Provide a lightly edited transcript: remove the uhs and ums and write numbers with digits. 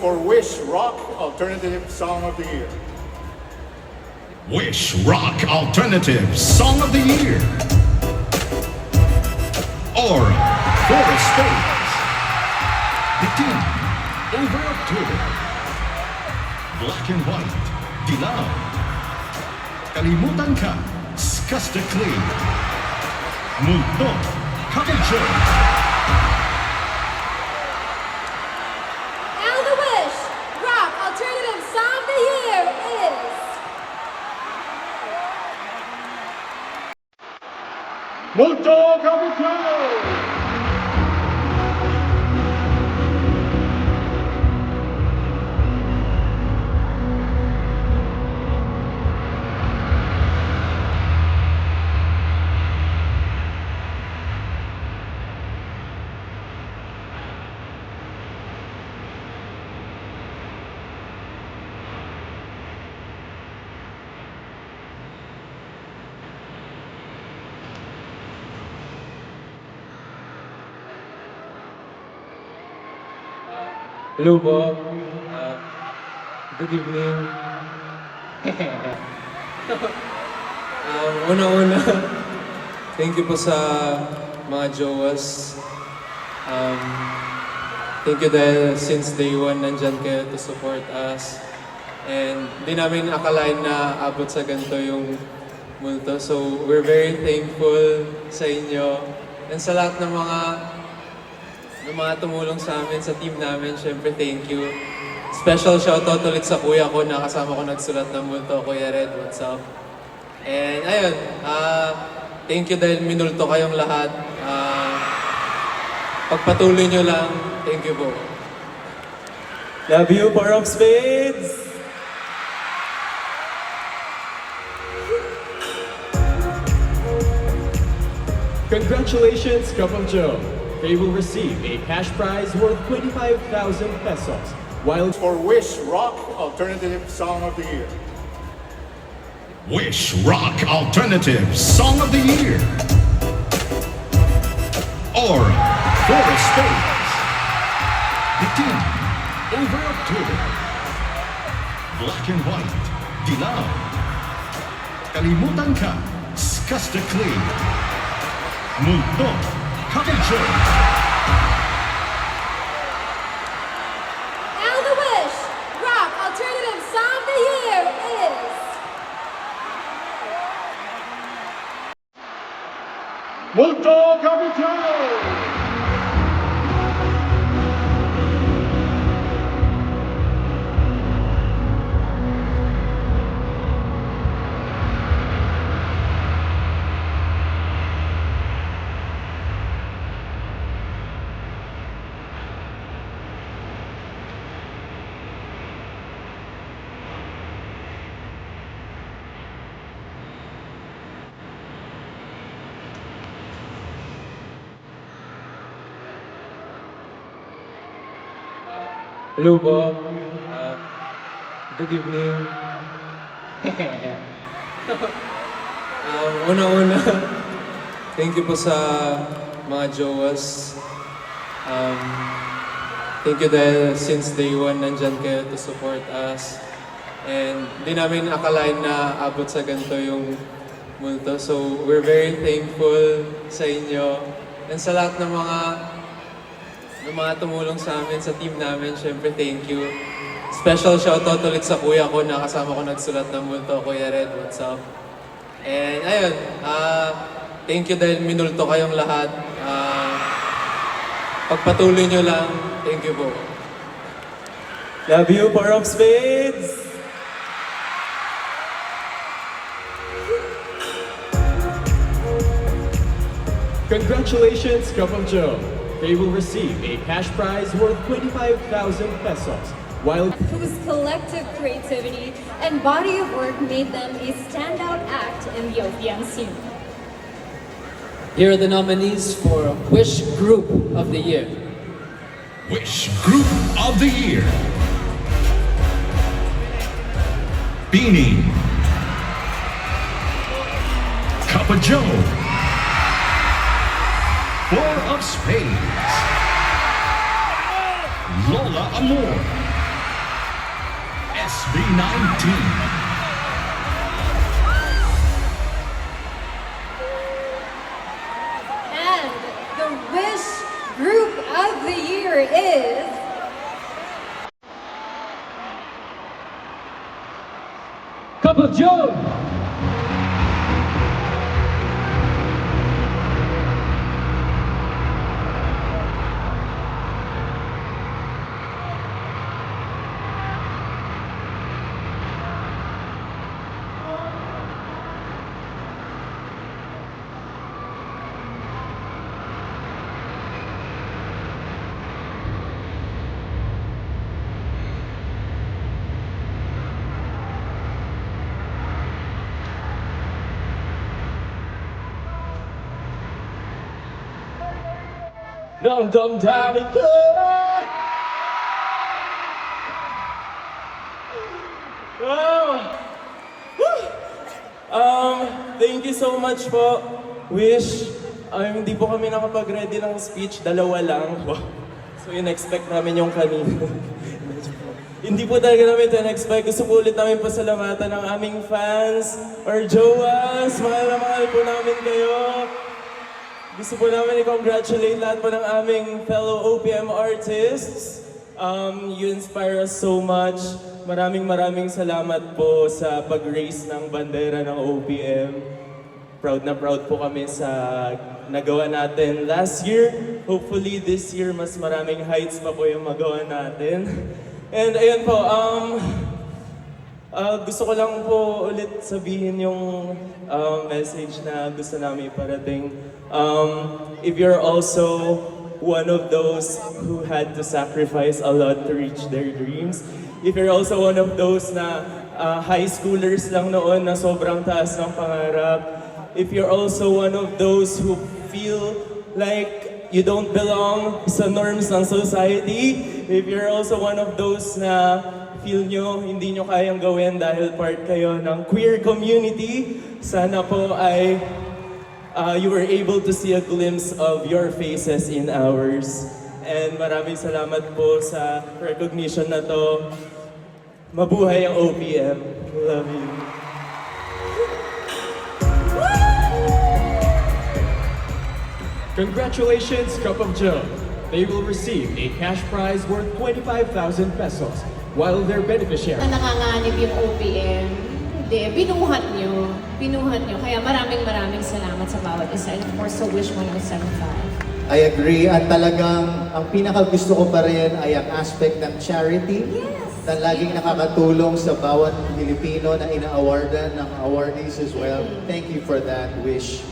for Wish Rock Alternative Song of the Year. Wish Rock Alternative Song of the Year. Aura, for a Spades. Bitin, Over October. Black and White, Dilaw. Kalimutan Ka, Skasta Clay. Multo, Kapajo. Now the Wish Rock Alternative Song of the Year is... Multo Capuchino! Hello po. Good evening. Una-una, thank you po sa mga jowas. Thank you dahil since day one nandyan kayo to support us. And di namin akalain na abot sa ganito yung multo. So we're very thankful sa inyo. And sa lahat ng mga tumulong sa amin, sa team namin, syempre thank you. Special shoutout ulit sa kuya ko na kasama ko nagsulat ng multo, Kuya Red, what's up? And ayun, thank you dahil minulto kayong lahat. Pagpatuloy nyo lang, thank you po. Love you, Four of Spades! Congratulations, Cup of Joe. They will receive a cash prize worth 25,000 pesos, while For Wish Rock Alternative Song of the Year. Wish Rock Alternative Song of the Year. Aura, for a Spades. Bitin, Over October. Black and White, Dilaw. Kalimutan Ka, Skasta Clay. Multo, Kapajo. Now the Wish Rock Alternative Song of the Year is... Multo Capuchino! Hello po. Good evening. Una-una, thank you po sa mga jowas. Thank you dahil since day one nandyan kayo to support us. And di namin akalain na abot sa ganito yung multo. So we're very thankful sa inyo. And sa lahat ng mga tumulong sa amin, sa team namin, syempre thank you. Special shoutout ulit sa kuya ko na kasama ko nagsulat ng multo, Kuya Red, what's up? And ayun, thank you dahil minulto kayong lahat. Pagpatuloy nyo lang, thank you po. love you, Four of Spades! Congratulations, Cup of Joe. They will receive a cash prize worth 25,000 pesos, while whose collective creativity and body of work made them a standout act in the OPM scene. Here are the nominees for Wish Group of the Year. Wish Group of the Year. Beanie. Kapajo. Four of Spades. Lola Amor. SB19. And the Wish Group of the Year is Cup of Joe! Dum dum dum. Thank you so much po, Wish. Hindi po kami nakapag-ready ng speech, dalawa lang. So in-expect namin yung kanina. Hindi po talaga namin ito in-expect. Gusto po ulit namin pasalamatan ng aming fans or jowas. Mahal na mahal po namin kayo. Gusto po namin i-congratulate lahat po ng aming fellow OPM artists. You inspire us so much. Maraming salamat po sa pag-raise ng bandera ng OPM. Proud na proud po kami sa nagawa natin last year. Hopefully this year mas maraming heights pa po yung magawa natin. And ayun po, gusto ko lang po ulit sabihin yung message na gusto namin iparating. If you're also one of those who had to sacrifice a lot to reach their dreams, if you're also one of those na high schoolers lang noon na sobrang taas ng pangarap, if you're also one of those who feel like you don't belong sa norms ng society, if you're also one of those na feel nyo hindi nyo kayang gawin dahil part kayo ng queer community, sana po ay you were able to see a glimpse of your faces in ours. And maraming salamat po sa recognition na to. Mabuhay ang OPM. Love you. Congratulations, Cup of Joe. They will receive a cash prize worth 25,000 pesos, while their beneficiary Na nanganganib yung OPM. Hindi, binuhat nyo. Kaya maraming salamat sa bawat isa. And of course, sa Wish 1075. I agree. At talagang ang pinakagusto ko pa rin ay ang aspect ng charity. Yes. Na laging nakakatulong sa bawat Pilipino na ina-awardan ng awardees as well. Thank you for that, Wish.